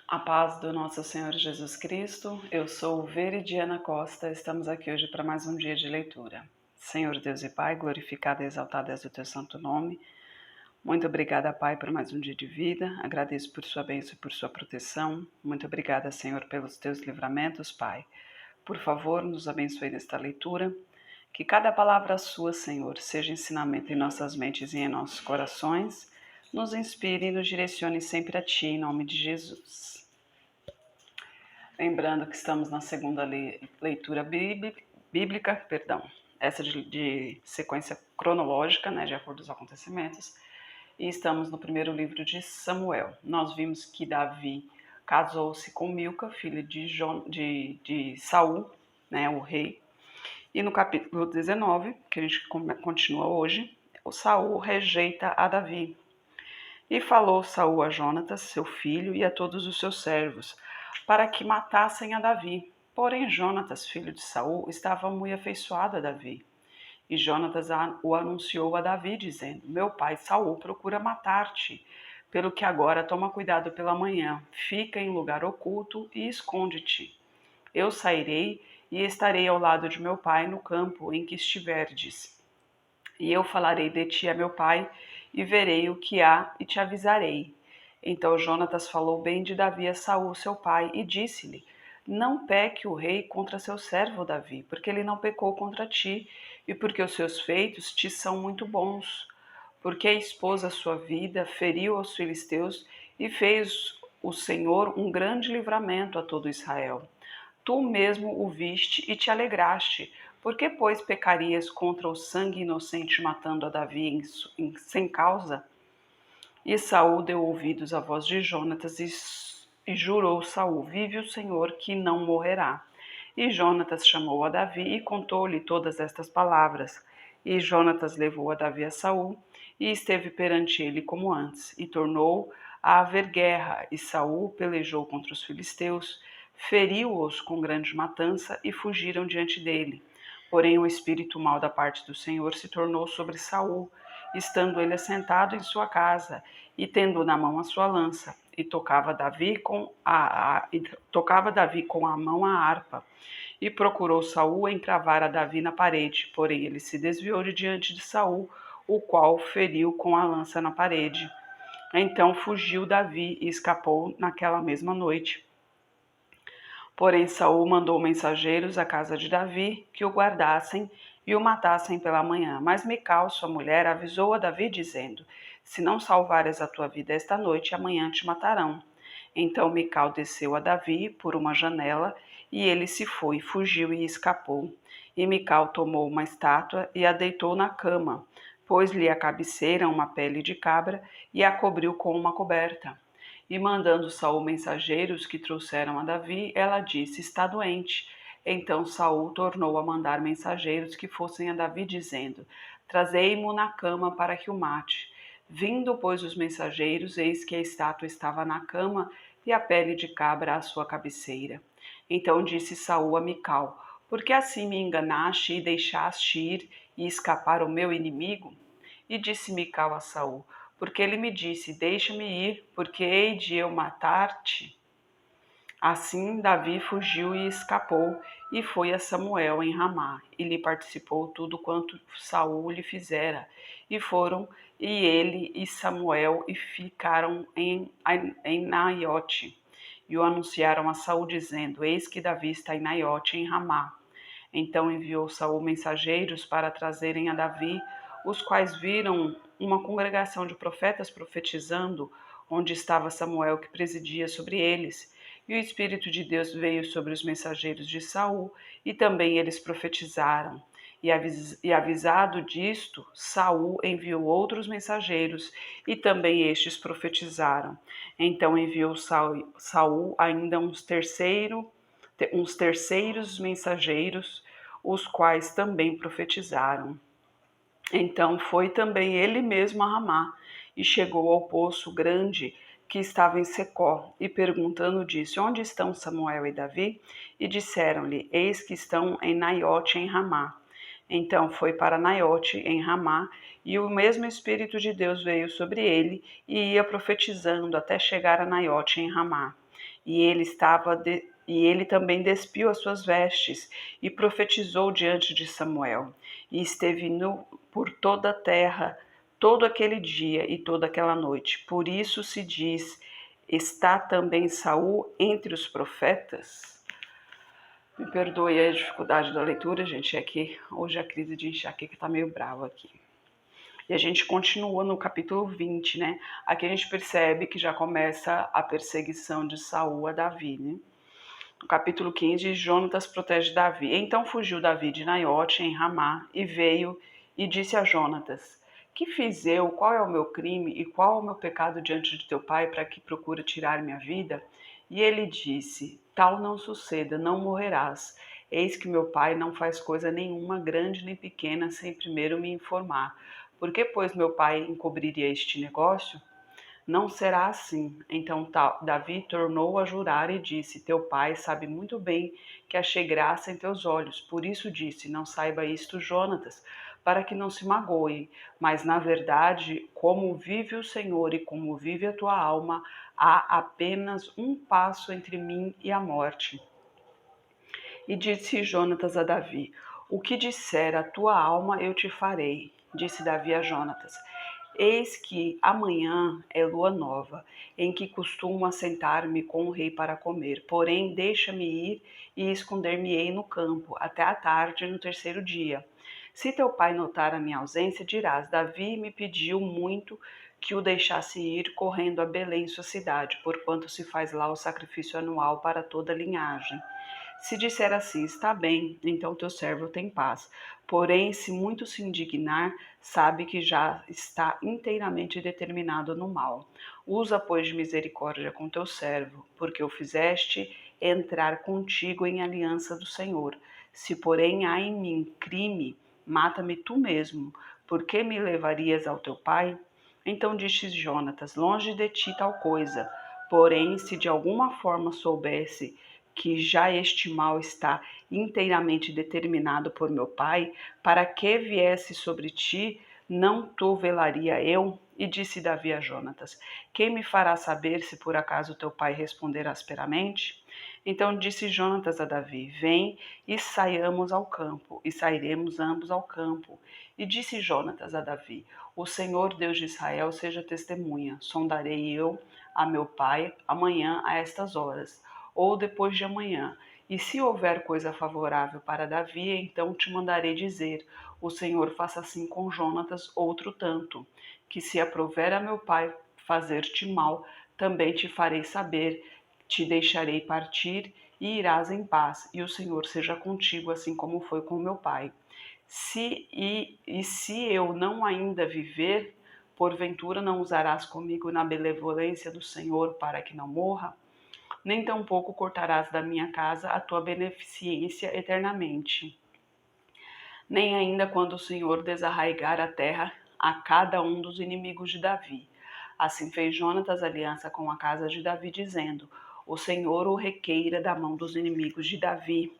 A paz do nosso Senhor Jesus Cristo, eu sou Veridiana Costa, estamos aqui hoje para mais um dia de leitura. Senhor Deus e Pai, glorificado e exaltado és o teu santo nome. Muito obrigada, Pai, por mais um dia de vida, agradeço por sua bênção e por sua proteção. Muito obrigada, Senhor, pelos teus livramentos, Pai. Por favor, nos abençoe nesta leitura, que cada palavra sua, Senhor, seja ensinamento em nossas mentes e em nossos corações, nos inspire e nos direcione sempre a Ti, em nome de Jesus. Lembrando que estamos na segunda leitura bíblica, essa de sequência cronológica, de acordo com os acontecimentos, e estamos no primeiro livro de Samuel. Nós vimos que Davi casou-se com Milca, filha de Saul, o rei, e no capítulo 19, que a gente continua hoje, o Saul rejeita a Davi. E falou Saul a Jonatas, seu filho, e a todos os seus servos, para que matassem a Davi. Porém, Jonatas, filho de Saul, estava muito afeiçoado a Davi. E Jonatas o anunciou a Davi, dizendo: Meu pai Saul procura matar-te. Pelo que agora toma cuidado pela manhã, fica em lugar oculto e esconde-te. Eu sairei e estarei ao lado de meu pai no campo em que estiverdes. E eu falarei de ti a meu pai, e verei o que há, e te avisarei. Então Jonatas falou bem de Davi a Saul, seu pai, e disse-lhe: Não peque o rei contra seu servo Davi, porque ele não pecou contra ti, e porque os seus feitos te são muito bons. Porque expôs a sua vida, feriu aos filisteus, e fez o Senhor um grande livramento a todo Israel. Tu mesmo o viste e te alegraste. Por que, pois, pecarias contra o sangue inocente matando a Davi sem causa? E Saul deu ouvidos à voz de Jonatas e jurou Saul: Vive o Senhor, que não morrerá. E Jonatas chamou a Davi e contou-lhe todas estas palavras. E Jonatas levou a Davi a Saul e esteve perante ele como antes. E tornou a haver guerra, e Saul pelejou contra os filisteus, feriu-os com grande matança e fugiram diante dele. Porém o espírito mau da parte do Senhor se tornou sobre Saul, estando ele assentado em sua casa, e tendo na mão a sua lança, e tocava Davi com a mão a harpa. E procurou Saul encravar a Davi na parede, porém ele se desviou de diante de Saul, o qual feriu com a lança na parede. Então fugiu Davi e escapou naquela mesma noite. Porém Saul mandou mensageiros à casa de Davi que o guardassem e o matassem pela manhã. Mas Mical, sua mulher, avisou a Davi, dizendo: Se não salvares a tua vida esta noite, amanhã te matarão. Então Mical desceu a Davi por uma janela, e ele se foi, fugiu e escapou. E Mical tomou uma estátua e a deitou na cama, pôs-lhe à cabeceira uma pele de cabra e a cobriu com uma coberta. E mandando Saul mensageiros que trouxeram a Davi, ela disse: Está doente. Então Saul tornou a mandar mensageiros que fossem a Davi, dizendo: Trazei-mo na cama para que o mate. Vindo, pois, os mensageiros, eis que a estátua estava na cama e a pele de cabra à sua cabeceira. Então disse Saul a Mical: Por que assim me enganaste e deixaste ir e escapar o meu inimigo? E disse Mical a Saul: Porque ele me disse: Deixa-me ir, porque hei de eu matar-te. Assim Davi fugiu e escapou, e foi a Samuel em Ramá, e lhe participou tudo quanto Saul lhe fizera. E foram e ele e Samuel e ficaram em Naiote. E o anunciaram a Saul, dizendo: Eis que Davi está em Naiote, em Ramá. Então enviou Saul mensageiros para trazerem a Davi, os quais viram uma congregação de profetas profetizando, onde estava Samuel que presidia sobre eles. E o Espírito de Deus veio sobre os mensageiros de Saul, e também eles profetizaram. E avisado disto, Saul enviou outros mensageiros, e também estes profetizaram. Então enviou Saul ainda uns terceiros mensageiros, os quais também profetizaram. Então foi também ele mesmo a Ramá, e chegou ao poço grande que estava em Secó, e perguntando disse: Onde estão Samuel e Davi? E disseram-lhe: Eis que estão em Naiote, em Ramá. Então foi para Naiote, em Ramá, e o mesmo Espírito de Deus veio sobre ele, e ia profetizando até chegar a Naiote, em Ramá. E ele também despiu as suas vestes e profetizou diante de Samuel. E esteve nu por toda a terra todo aquele dia e toda aquela noite. Por isso se diz: está também Saul entre os profetas? Me perdoe a dificuldade da leitura, gente, é que hoje a crise de enxaqueca está meio brava aqui. E a gente continua no capítulo 20, né? Aqui a gente percebe que já começa a perseguição de Saul a Davi, né? No capítulo 15, Jonatas protege Davi. Então fugiu Davi de Naiote, em Ramá, e veio e disse a Jonatas: que fiz eu? Qual é o meu crime e qual é o meu pecado diante de teu pai para que procura tirar minha vida? E ele disse: tal não suceda, não morrerás. Eis que meu pai não faz coisa nenhuma, grande nem pequena, sem primeiro me informar. Por que, pois, meu pai encobriria este negócio? Não será assim. Então Davi tornou a jurar e disse: teu pai sabe muito bem que achei graça em teus olhos. Por isso disse: não saiba isto, Jonatas, para que não se magoe. Mas na verdade, como vive o Senhor e como vive a tua alma, há apenas um passo entre mim e a morte. E disse Jonatas a Davi: o que disser a tua alma eu te farei. Disse Davi a Jonatas: eis que amanhã é lua nova, em que costumo assentar-me com o rei para comer. Porém, deixa-me ir e esconder-me-ei no campo, até a tarde no terceiro dia. Se teu pai notar a minha ausência, dirás: Davi me pediu muito que o deixasse ir correndo a Belém, sua cidade, porquanto se faz lá o sacrifício anual para toda a linhagem. Se disser assim: está bem, então teu servo tem paz. Porém, se muito se indignar, sabe que já está inteiramente determinado no mal. Usa, pois, de misericórdia com teu servo, porque o fizeste entrar contigo em aliança do Senhor. Se, porém, há em mim crime, mata-me tu mesmo. Por que me levarias ao teu pai? Então disse Jonatas: longe de ti tal coisa. Porém, se de alguma forma soubesse que já este mal está inteiramente determinado por meu pai, para que viesse sobre ti, não tu velaria eu? E disse Davi a Jonatas: quem me fará saber se por acaso teu pai responder asperamente? Então disse Jonatas a Davi: vem e saiamos ao campo, e sairemos ambos ao campo. E disse Jonatas a Davi: o Senhor Deus de Israel seja testemunha, sondarei eu a meu pai amanhã a estas horas ou depois de amanhã. E se houver coisa favorável para Davi, então te mandarei dizer: o Senhor faça assim com Jonatas outro tanto, que se aprouver a meu pai fazer-te mal, também te farei saber, te deixarei partir e irás em paz, e o Senhor seja contigo, assim como foi com meu pai. Se eu não ainda viver, porventura não usarás comigo na benevolência do Senhor para que não morra? Nem tampouco cortarás da minha casa a tua beneficência eternamente. Nem ainda quando o Senhor desarraigar a terra a cada um dos inimigos de Davi. Assim fez Jonatas aliança com a casa de Davi, dizendo: o Senhor o requeira da mão dos inimigos de Davi.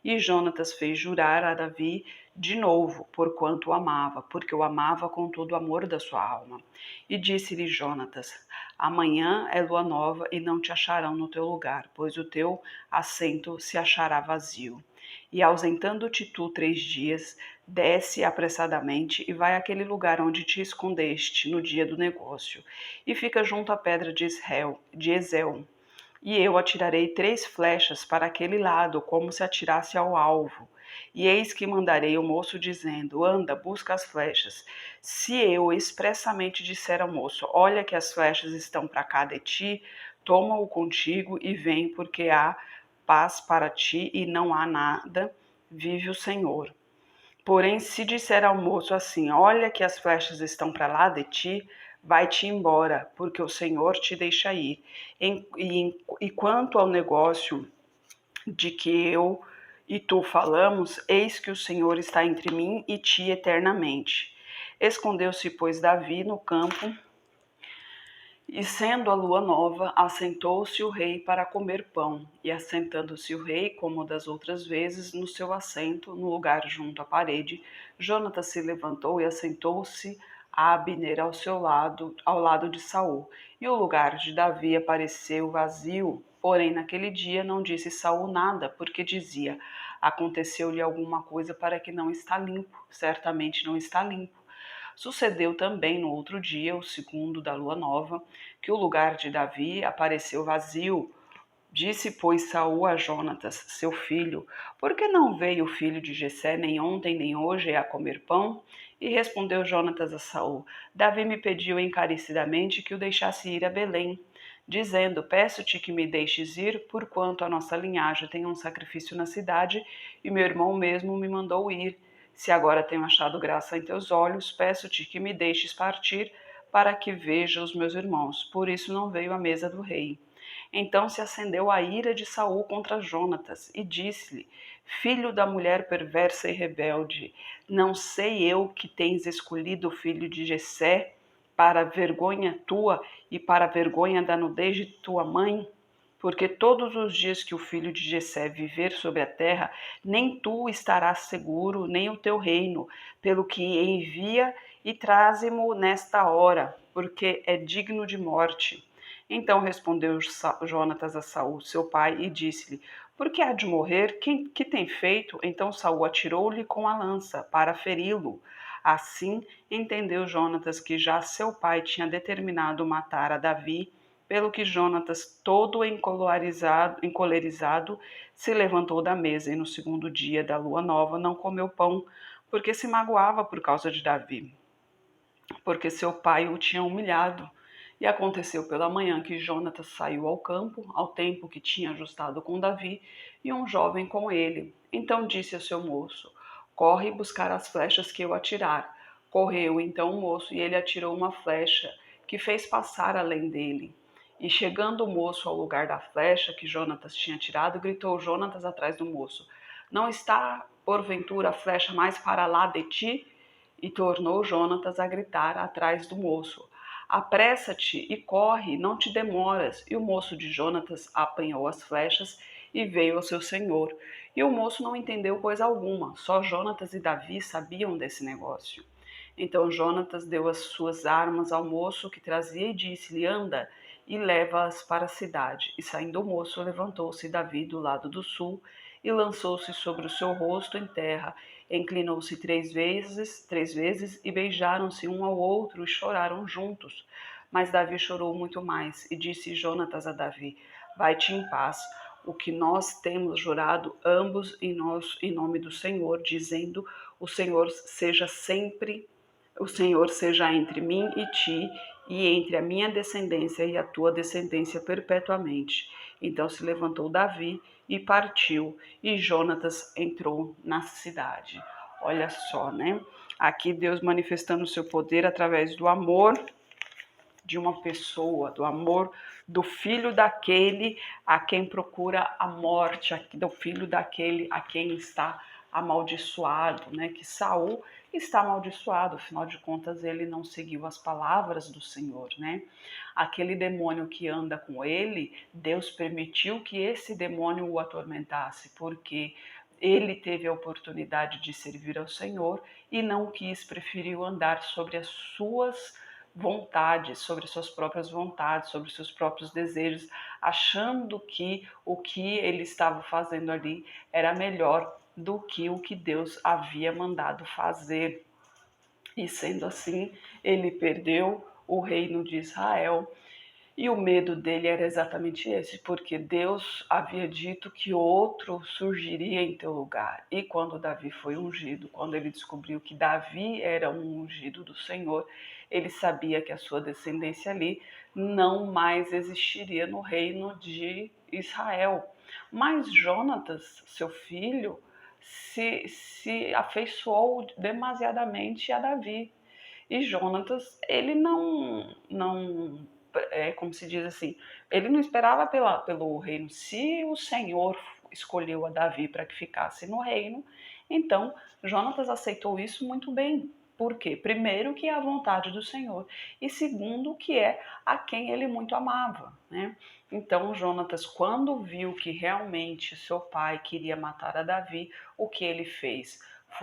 E Jonatas fez jurar a Davi de novo, porquanto o amava, porque o amava com todo o amor da sua alma. E disse-lhe Jonatas: amanhã é lua nova e não te acharão no teu lugar, pois o teu assento se achará vazio. E ausentando-te tu 3 dias, desce apressadamente e vai àquele lugar onde te escondeste no dia do negócio, e fica junto à pedra de Ezel. E eu atirarei 3 flechas para aquele lado, como se atirasse ao alvo. E eis que mandarei o moço dizendo: anda, busca as flechas. Se eu expressamente disser ao moço: olha que as flechas estão para cá de ti, toma-o contigo e vem, porque há paz para ti e não há nada, vive o Senhor. Porém, se disser ao moço assim: olha que as flechas estão para lá de ti, vai-te embora, porque o Senhor te deixa ir. E quanto ao negócio de que eu e tu falamos, eis que o Senhor está entre mim e ti eternamente. Escondeu-se, pois, Davi no campo, e sendo a lua nova, assentou-se o rei para comer pão. E assentando-se o rei, como das outras vezes, no seu assento, no lugar junto à parede, Jonatas se levantou e assentou-se a Abner ao lado de Saul. E o lugar de Davi apareceu vazio, Porém, naquele dia não disse Saul nada, porque dizia: aconteceu-lhe alguma coisa para que não está limpo, certamente não está limpo. Sucedeu também no outro dia, o segundo da lua nova, que o lugar de Davi apareceu vazio. Disse, pois, Saul a Jonatas, seu filho: por que não veio o filho de Jessé nem ontem nem hoje a comer pão? E respondeu Jonatas a Saul: Davi me pediu encarecidamente que o deixasse ir a Belém, dizendo: peço-te que me deixes ir, porquanto a nossa linhagem tem um sacrifício na cidade, e meu irmão mesmo me mandou ir. Se agora tenho achado graça em teus olhos, peço-te que me deixes partir, para que veja os meus irmãos. Por isso não veio à mesa do rei. Então se acendeu a ira de Saul contra Jonatas e disse-lhe: filho da mulher perversa e rebelde, não sei eu que tens escolhido o filho de Jessé para a vergonha tua e para a vergonha da nudez de tua mãe? Porque todos os dias que o filho de Jessé viver sobre a terra, nem tu estarás seguro, nem o teu reino, pelo que envia e traze-mo nesta hora, porque é digno de morte. Então respondeu Jonatas a Saul, seu pai, e disse-lhe: por que há de morrer? Que tem feito? Então Saul atirou-lhe com a lança para feri-lo. Assim entendeu Jonatas que já seu pai tinha determinado matar a Davi, pelo que Jonatas, todo encolerizado, se levantou da mesa e no segundo dia da lua nova não comeu pão, porque se magoava por causa de Davi, porque seu pai o tinha humilhado. E aconteceu pela manhã que Jonatas saiu ao campo, ao tempo que tinha ajustado com Davi, e um jovem com ele. Então disse ao seu moço: corre buscar as flechas que eu atirar. Correu então o moço, e ele atirou uma flecha, que fez passar além dele. E chegando o moço ao lugar da flecha que Jonatas tinha tirado, gritou Jonatas atrás do moço: não está, porventura, a flecha mais para lá de ti? E tornou Jonatas a gritar atrás do moço: apressa-te e corre, não te demoras. E o moço de Jonatas apanhou as flechas e veio ao seu senhor. E o moço não entendeu coisa alguma, só Jonatas e Davi sabiam desse negócio. Então Jonatas deu as suas armas ao moço que trazia e disse-lhe: anda e leva-as para a cidade. E saindo o moço, levantou-se Davi do lado do sul e lançou-se sobre o seu rosto em terra. Inclinou-se três vezes, e beijaram-se um ao outro e choraram juntos. Mas Davi chorou muito mais, e disse Jonatas a Davi: vai-te em paz, o que nós temos jurado ambos em nome do Senhor, dizendo: o Senhor seja entre mim e ti, e entre a minha descendência e a tua descendência perpetuamente. Então se levantou Davi e partiu, e Jonatas entrou na cidade. Olha só, né? Aqui Deus manifestando o seu poder através do amor de uma pessoa, do amor do filho daquele a quem procura a morte, do filho daquele a quem está amaldiçoado, né? Que Saul está amaldiçoado, afinal de contas ele não seguiu as palavras do Senhor, né? Aquele demônio que anda com ele, Deus permitiu que esse demônio o atormentasse, porque ele teve a oportunidade de servir ao Senhor e não quis, preferiu andar sobre as suas vontades, sobre suas próprias vontades, sobre seus próprios desejos, achando que o que ele estava fazendo ali era melhor do que o que Deus havia mandado fazer. E sendo assim, ele perdeu o reino de Israel. E o medo dele era exatamente esse, porque Deus havia dito que outro surgiria em teu lugar. E quando Davi foi ungido, quando ele descobriu que Davi era um ungido do Senhor, ele sabia que a sua descendência ali não mais existiria no reino de Israel. Mas Jonatas, seu filho, se afeiçoou demasiadamente a Davi. E Jonatas, ele não como se diz assim, ele não esperava pelo reino. Se o Senhor escolheu a Davi para que ficasse no reino, então Jonatas aceitou isso muito bem. Por quê? Primeiro, que é a vontade do Senhor, e segundo, que é a quem ele muito amava, né? Então Jonatas, quando viu que realmente seu pai queria matar a Davi, o que ele fez?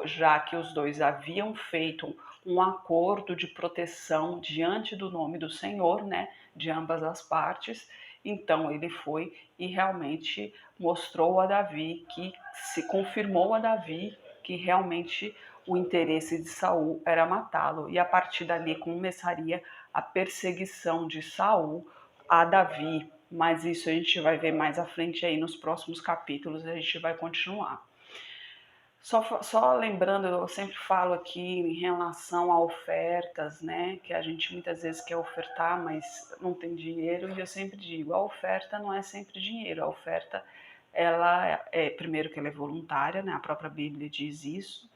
Já que os dois haviam feito um acordo de proteção diante do nome do Senhor, né, de ambas as partes, Então ele foi e realmente mostrou a Davi, que se confirmou a Davi que realmente o interesse de Saul era matá-lo. E a partir dali começaria a perseguição de Saul a Davi. Mas isso a gente vai ver mais à frente aí nos próximos capítulos, a gente vai continuar. Só lembrando, eu sempre falo aqui em relação a ofertas, né? Que a gente muitas vezes quer ofertar, mas não tem dinheiro. E eu sempre digo, a oferta não é sempre dinheiro. A oferta, ela primeiro que ela é voluntária, né? A própria Bíblia diz isso.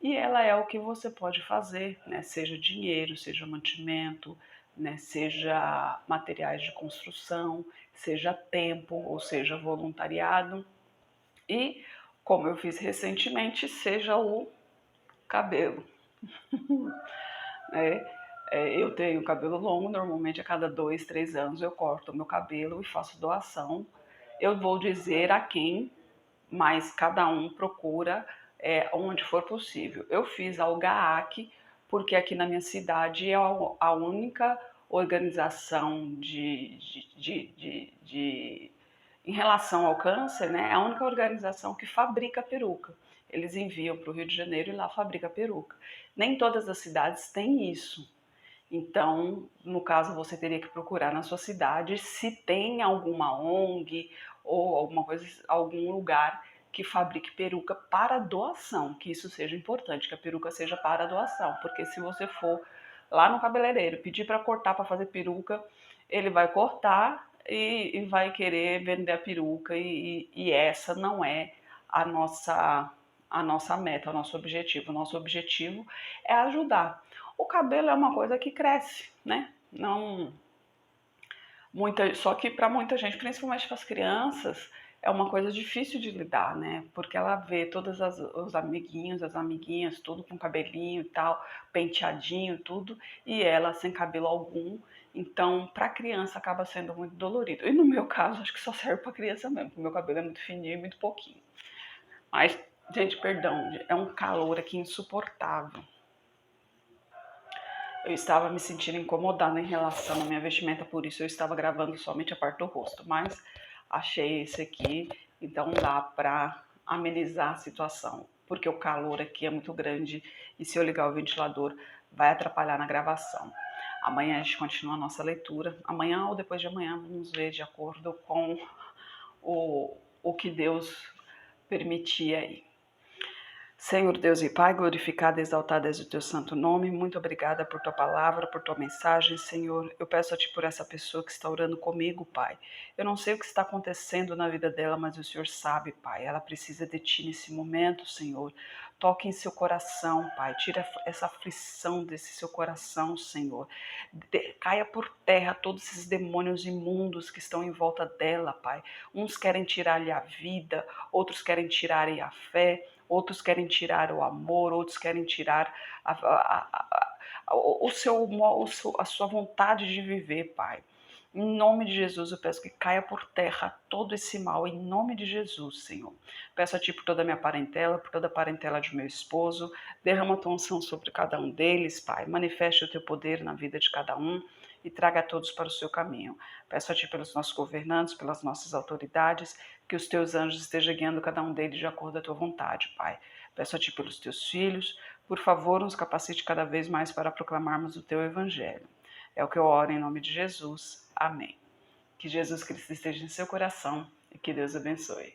E ela é o que você pode fazer, né? Seja dinheiro, seja mantimento, né? Seja materiais de construção, seja tempo, ou seja voluntariado. E, como eu fiz recentemente, seja o cabelo. né? Eu tenho cabelo longo, normalmente a cada 2, 3 anos eu corto o meu cabelo e faço doação. Eu vou dizer a quem, mas cada um procura onde for possível. Eu fiz ao GAAC, porque aqui na minha cidade é a única organização em relação ao câncer, né, é a única organização que fabrica peruca. Eles enviam para o Rio de Janeiro e lá fabrica peruca. Nem todas as cidades têm isso. Então, no caso, você teria que procurar na sua cidade se tem alguma ONG ou alguma coisa, algum lugar que fabrique peruca para doação, que isso seja importante, que a peruca seja para doação, porque se você for lá no cabeleireiro pedir para cortar, para fazer peruca, ele vai cortar e vai querer vender a peruca e essa não é a nossa meta, o nosso objetivo. O nosso objetivo é ajudar. O cabelo é uma coisa que cresce, né? Não só que para muita gente, principalmente para as crianças, é uma coisa difícil de lidar, né? Porque ela vê todos os amiguinhos, as amiguinhas, tudo com cabelinho e tal, penteadinho, tudo, e ela sem cabelo algum. Então, para a criança acaba sendo muito dolorido. E no meu caso, acho que só serve para criança mesmo, porque meu cabelo é muito fininho e muito pouquinho. Mas, gente, perdão, é um calor aqui insuportável. Eu estava me sentindo incomodada em relação à minha vestimenta, por isso eu estava gravando somente a parte do rosto, mas achei esse aqui, então dá para amenizar a situação, porque o calor aqui é muito grande e se eu ligar o ventilador vai atrapalhar na gravação. Amanhã a gente continua a nossa leitura, amanhã ou depois de amanhã vamos ver de acordo com o que Deus permitir aí. Senhor Deus e Pai, glorificado e exaltado és o teu santo nome. Muito obrigada por tua palavra, por tua mensagem, Senhor. Eu peço a ti por essa pessoa que está orando comigo, Pai. Eu não sei o que está acontecendo na vida dela, mas o Senhor sabe, Pai. Ela precisa de ti nesse momento, Senhor. Toque em seu coração, Pai. Tira essa aflição desse seu coração, Senhor. Caia por terra todos esses demônios imundos que estão em volta dela, Pai. Uns querem tirar-lhe a vida, outros querem tirar-lhe a fé, outros querem tirar o amor, outros querem tirar a sua vontade de viver, Pai. Em nome de Jesus, eu peço que caia por terra todo esse mal, em nome de Jesus, Senhor. Peço a Ti por toda a minha parentela, por toda a parentela de meu esposo, derrama a Tua unção sobre cada um deles, Pai. Manifeste o Teu poder na vida de cada um e traga a todos para o Seu caminho. Peço a Ti pelos nossos governantes, pelas nossas autoridades, que os Teus anjos estejam guiando cada um deles de acordo à Tua vontade, Pai. Peço a Ti pelos Teus filhos, por favor, nos capacite cada vez mais para proclamarmos o Teu Evangelho. É o que eu oro em nome de Jesus. Amém. Que Jesus Cristo esteja em seu coração e que Deus abençoe.